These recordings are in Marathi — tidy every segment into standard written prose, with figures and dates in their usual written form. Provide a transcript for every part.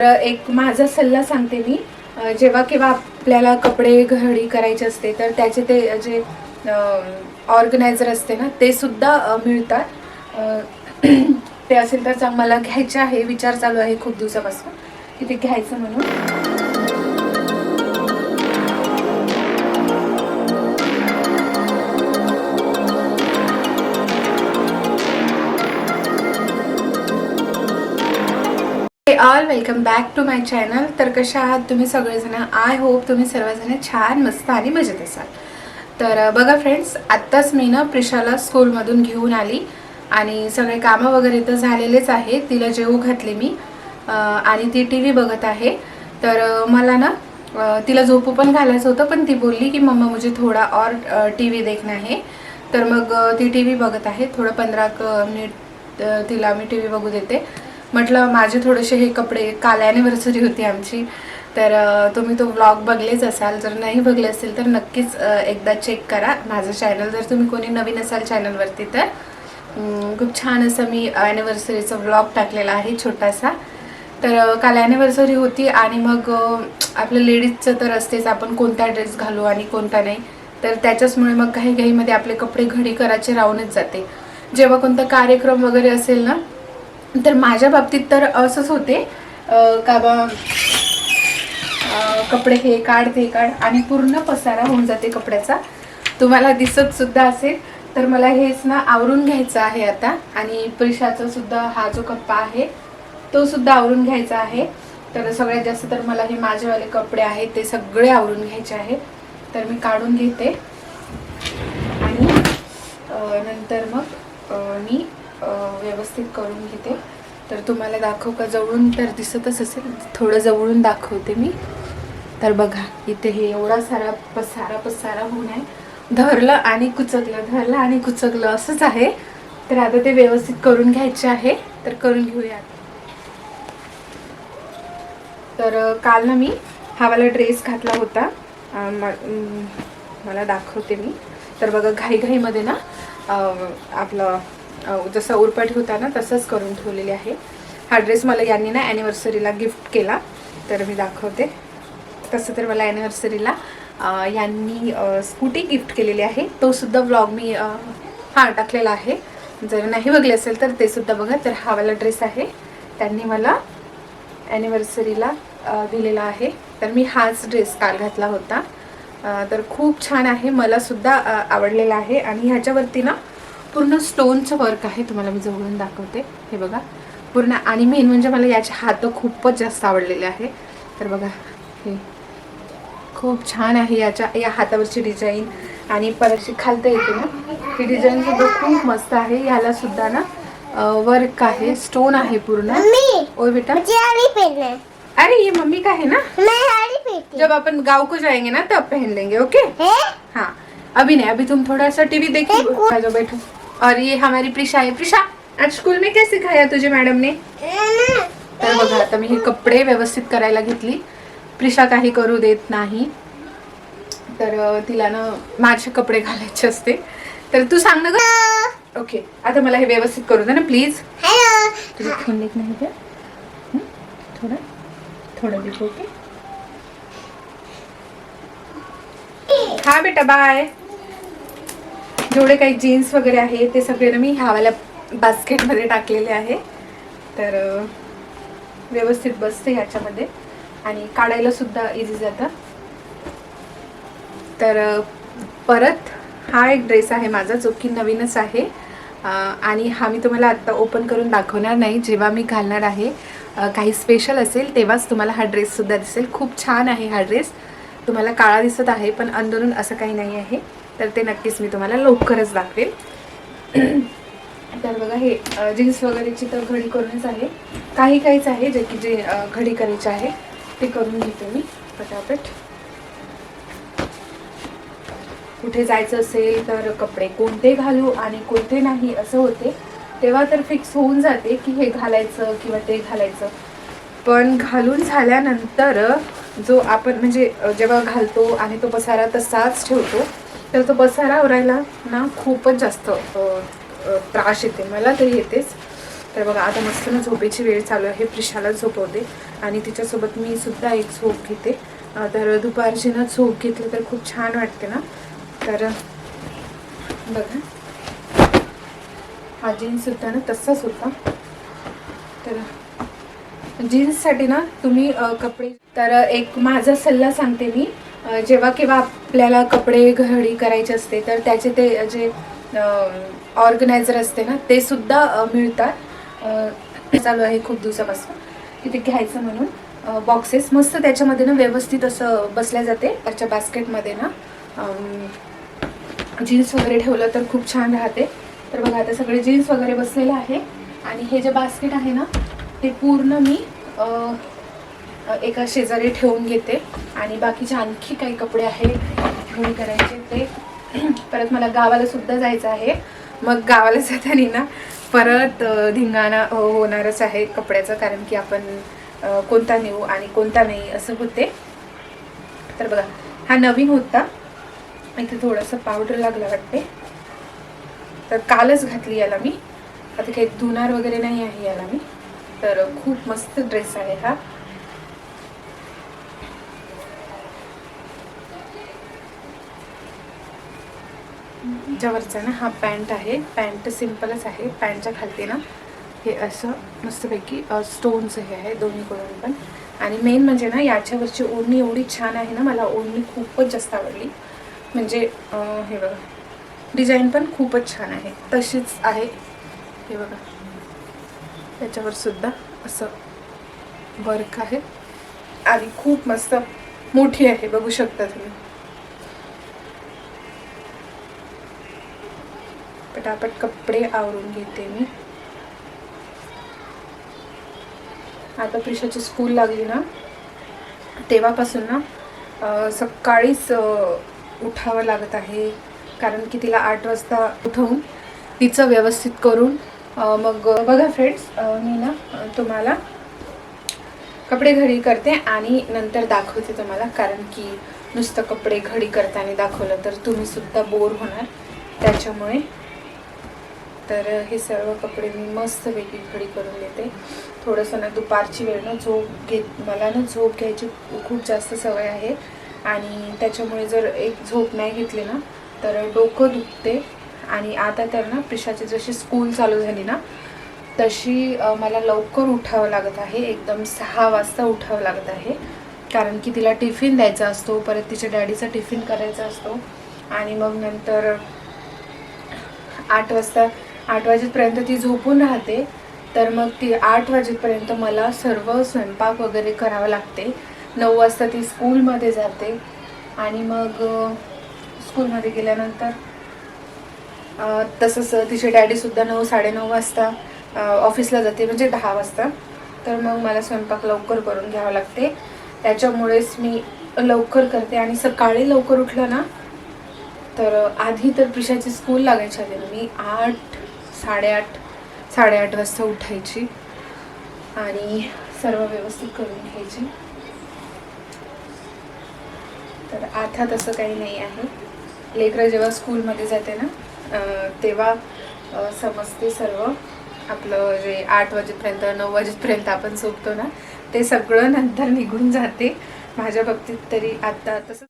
एक माझा सल्ला सांगते मी, जेव्हा केव्हा आपल्याला कपडे घडी करायचे असते तर त्याचे ते जे ऑर्गनायझर असते ना ते सुद्धा मिळतात. ते असेल तर मला घ्यायचे आहे, विचार चालू आहे खूप दिवसापासून की ते घ्यायचं म्हणून. All welcome back to my channel. तर कशा आहात तुम्ही सगळेजण? आय होप तुम्ही सर्वजण छान मस्त आणि मजेत असाल. तर बघा फ्रेंड्स, आत्ताच मी ना प्रिशाला स्कूलमधून घेऊन आली आणि सगळे कामं वगैरे तर झालेलेच आहे. तिला जेवू घातले मी आणि ती टी व्ही बघत आहे. तर मला ना तिला झोपू पण घालायचं होतं, पण ती बोलली की मम्मा मुझे थोडा और टी व्ही देखना है. तर मग ती टी व्ही बघत आहे. थोडं 15 मिनिट तिला मी टी व्ही बघू देते. म्हटलं माझे थोडेसे हे कपडे, काल ॲनिव्हर्सरी होती आमची, तर तुम्ही तो व्लॉग बघलेच असाल. जर नाही बघले असेल तर नक्कीच एकदा चेक करा माझं चॅनल, जर तुम्ही कोणी नवीन असाल चॅनलवरती तर. खूप छान असं मी ॲनिव्हर्सरीचा व्लॉग टाकलेला आहे छोटासा. तर काल ॲनिव्हर्सरी होती आणि मग आपल्या लेडीजचं तर असतेच, आपण कोणता ड्रेस घालू आणि कोणता नाही. तर त्याच्याचमुळे मग काही घाईमध्ये आपले कपडे घडी करायचे राहूनच जाते. जेव्हा कोणता कार्यक्रम वगैरे असेल ना, तर माझ्या बाबतीत तर असंच होते का बा कपडे हे काढ ते काढ आणि पूर्ण पसारा होऊन जाते कपड्याचा. तुम्हाला दिसत सुद्धा असेल. तर मला हेच ना आवरून घ्यायचं आहे आता, आणि प्रिशाचा सुद्धा हा जो कप्पा आहे तो सुद्धा आवरून घ्यायचा आहे. तर सगळ्यात जास्त तर मला हे माझेवाले कपडे आहेत ते सगळे आवरून घ्यायचे आहे. तर मी काढून घेते आणि नंतर मग मी व्यवस्थित करून घेते. तर तुम्हाला दाखव का जवळून, तर दिसतच असेल, थोडं जवळून दाखवते मी. तर बघा इथे हे एवढा सारा पसारा होऊन आहे. धरलं आणि कुचकलं असंच आहे. तर आता ते व्यवस्थित करून घ्यायचे आहे. तर करून घेऊया. तर काल ना मी हा वाला ड्रेस घातला होता, मला दाखवते मी. तर बघा घाईमध्ये ना आपलं जसं उरपाट होता ना तसंच करून ठेवलेली आहे. हा ड्रेस मला यांनी ना ॲनिव्हर्सरीला गिफ्ट केला. तर मी दाखवते. तसं तर मला ॲनिव्हर्सरीला यांनी स्कूटी गिफ्ट केलेली आहे. तो सुद्धा व्लॉग मी टाकलेला आहे. जर नाही बघले असेल तर ते सुद्धा बघा. तर हा वाला ड्रेस आहे, त्यांनी मला ॲनिव्हर्सरीला दिलेला आहे. तर मी हाच ड्रेस काल घातला होता. तर खूप छान आहे, मला सुद्धा आवडलेला आहे. आणि ह्याच्यावरती ना पूर्ण स्टोनचं वर्क आहे. तुम्हाला मी जवळून दाखवते. हे बघा पूर्ण. आणि मेन म्हणजे मला याचे हात खूपच जास्त आवडलेले आहे. तर बघा हे खूप छान आहे. या हातावरची डिझाईन आणि परतची खालता येते ना, ही डिझाईन सुद्धा खूप मस्त आहे. याला सुद्धा ना वर्क आहे, स्टोन आहे पूर्ण. ओ बेटा, अरे ये मम्मी का है ना, जब अपन गाँव को जाएंगे ना तब पहन लेंगे. ओके हाँ, अभी नहीं, अभी तुम थोड़ा सा टीवी देखिए. जो बैठो. और ये हमारी प्रिशा है. प्रिशा, आज स्कूल में क्या सिखाया तुझे मॅडम ने? तर बघा आता मी हे कपडे व्यवस्थित करायला घेतली. प्रिशा काही करू देत नाही, तर तिला ना माझे कपडे घालायचे असते. तर तू सांग ना ग. ओके, आता मला हे व्यवस्थित करू दे ना प्लीज. तुझे फोन लेत नाही का? थोडं देखो. ओके हा बेटा, बाय. जेवढे काही जीन्स वगैरे आहे ते सगळे ना मी ह्यावाल्या बास्केटमध्ये टाकलेले आहे. तर व्यवस्थित बसते ह्याच्यामध्ये आणि काढायला सुद्धा इझी जातं. तर परत हा एक ड्रेस आहे माझा, जो की नवीनच आहे. आणि हा मी तुम्हाला आत्ता ओपन करून दाखवणार नाही. जेव्हा मी घालणार आहे काही स्पेशल असेल तेव्हाच तुम्हाला हा ड्रेससुद्धा दिसेल. खूप छान आहे हा ड्रेस. तुम्हाला काळा दिसत आहे पण अंदरून असं काही नाही आहे. तर ते नक्कीच मी तुम्हाला लवकरच दाखवेल. तर बघा हे जीन्स वगैरेची तर घडी करूनच आहे. काहीच आहे जे की जे घडी करायचे आहे ते करून घेते मी पटापट. कुठे जायचं असेल तर कपडे कोणते घालू आणि कोणते नाही असं होते. तेव्हा तर फिक्स होऊन जाते की हे घालायचं किंवा ते घालायचं. पण घालून झाल्यानंतर जो आपण म्हणजे जेव्हा घालतो आणि तो पसारा तसाच ठेवतो, तर तो पसारा आवरायला ना खूपच जास्त त्रास येते. मला तरी येतेच. तर बघा आता मस्त ना झोपेची वेळ चालू आहे. प्रिशाला झोपवते आणि तिच्यासोबत मी सुद्धा एक झोप घेते. तर दुपारची ना झोप घेतली तर खूप छान वाटते ना. तर बघा हा जीन्ससुद्धा ना तसाच होता. तर जीन्ससाठी ना तुम्ही कपडे, तर एक माझा सल्ला सांगते मी. जेव्हा केव्हा आपल्याला कपडे घडी करायचे असते तर त्याचे ते जे ऑर्गनायझर असते ना ते सुद्धा मिळतात. चालू आहे खूप दिवसापासून की ते घ्यायचं म्हणून. बॉक्सेस मस्त त्याच्यामध्ये ना व्यवस्थित असं बसल्या जाते. त्याच्या बास्केटमध्ये ना जीन्स वगैरे ठेवलं तर खूप छान राहते. तर बघा आता सगळे जीन्स वगैरे बसलेले आहे आणि हे जे बास्केट आहे ना ते पूर्ण मी एका शेजारी ठेवून घेते. आणि बाकीचे आणखी काही कपडे आहे घडी करायचे ते. परत मला गावाला सुद्धा जायचं आहे. मग गावाला जाताना ना परत धिंगाणा होणारच आहे कपड्याचं, कारण की आपण कोणता नेऊ आणि कोणता नाही असं होते. तर बघा हा नवीन होता. इथे थोडंसं पावडर लागला वाटते. तर कालच घातली याला मी. आता काही धुणार वगैरे नाही आहे याला मी. तर खूप मस्त ड्रेस आहे हा. ज्यावरचा ना हा पॅन्ट आहे. पॅन्ट सिम्पलच आहे. पॅन्टच्या खालती ना हे असं मस्तपैकी स्टोन्स हे आहे दोन्हीकडून पण. आणि मेन म्हणजे ना याच्यावरची ओढणी एवढी छान आहे ना, मला ओढणी खूपच जास्त आवडली. म्हणजे हे बघा डिझाईन पण खूपच छान आहे. तशीच आहे हे बघा. त्याच्यावर सुद्धा असं वर्क आहे आणि खूप मस्त मोठी आहे, बघू शकता तुम्ही. पटापट कपडे आवरून घेते मी. आता प्रिशाची स्कूल लागली ना तेव्हापासून ना सकाळीच उठावं लागत आहे, कारण की तिला 8 वाजता उठवून तिचं व्यवस्थित करून मग बघा फ्रेंड्स, मी ना तुम्हाला कपडे घडी करते आणि नंतर दाखवते तुम्हाला, कारण की नुसतं कपडे घडी करताना दाखवलं तर तुम्ही सुद्धा बोर होणार त्याच्यामुळे. तर हे सर्व कपडे मी मस्तपैकी घडी करून घेते. थोडंसं ना दुपारची वेळ ना मला ना झोप घ्यायची खूप जास्त सवय आहे आणि त्याच्यामुळे जर एक झोप नाही घेतली ना तर डोकं दुखते. आणि आता तर ना प्रिशाची जशी स्कूल चालू झाली ना तशी मला लवकर उठावं लागत आहे. एकदम 6 वाजता उठावं लागत आहे, कारण की तिला टिफिन द्यायचा असतो, परत तिच्या डॅडीचा टिफिन करायचा असतो आणि मग नंतर 8 वाजेपर्यंत ती झोपून राहते. तर मग ती 8 वाजेपर्यंत मला सर्व स्वयंपाक वगैरे करावं लागते. 9 वाजता ती स्कूलमध्ये जाते आणि मग स्कूलमध्ये गेल्यानंतर तसंच तिचे डॅडीसुद्धा 9-9:30 वाजता ऑफिसला जाते, म्हणजे 10 वाजता. तर मग मला स्वयंपाक लवकर करून घ्यावं लागते. त्याच्यामुळेच मी लवकर करते. आणि सकाळी लवकर उठलं ना तर आधी तर प्रिशाची स्कूल लागायची आधी मी 8-8:30 वाजता उठायची आणि सर्व व्यवस्थित करून घ्यायची. तर आता तसं काही नाही आहे. लेकरं जेव्हा स्कूलमध्ये जाते ना तेव्हा समजते सर्व. आपलं जे 8 वाजेपर्यंत 9 वाजेपर्यंत आपण झोपतो ना ते सगळं नंतर निघून जाते. माझ्या बाबतीत तरी आता तसं.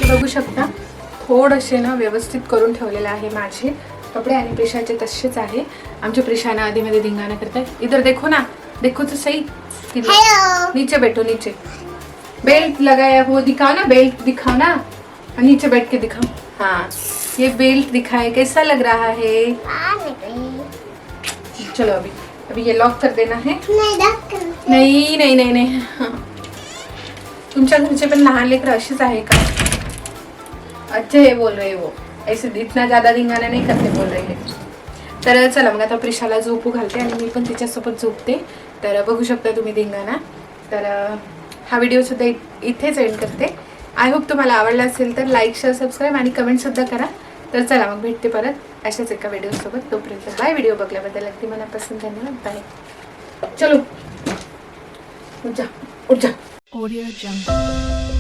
बघू शकता थोडेसे ना व्यवस्थित करून ठेवलेले आहे माझे कपडे आणि प्रिशाचे तसेच आहे. आमच्या प्रिशाना आधीमध्ये धिंगाणा करतात. इधर देखो ना, देखो तो सही, किधर? नीचे बैठो, नीचे। बेल्ट लगाया वो दिखाओ ना, बेल्ट दिखाओ ना, नीचे बैठ के दिखाओ। हाँ, ये बेल्ट दिखाए, कैसा लग रहा है? चलो अभी ये लॉक कर देना है। नहीं नहीं नहीं नहीं, तुमच्या घरचे पण लहान लेकर अशीच आहे का? अच्छे हे बोल रहे वो, ऐसे इतना ज्यादा धिंगाणा नाही करते बोल रहे हैं। तर चला मग आता प्रिशाला झोपू घालते आणि मी पण तिच्यासोबत झोपते। तर बघू शकता तुम्ही धिंगाणा। तर हा व्हिडिओ सुद्धा इथेच एंड करते। आय होप तुम्हाला आवडला असेल तर लाईक शेअर सबस्क्राईब आणि कमेंट सुद्धा करा। तर चला मग भेटते परत अशाच एका व्हिडिओसोबत। तोपर्यंत बाय। व्हिडिओ बघल्याबद्दल अगदी मनापासून धन्यवाद। बाय। चलो उठ जा, उठ जा। Audio Jungle.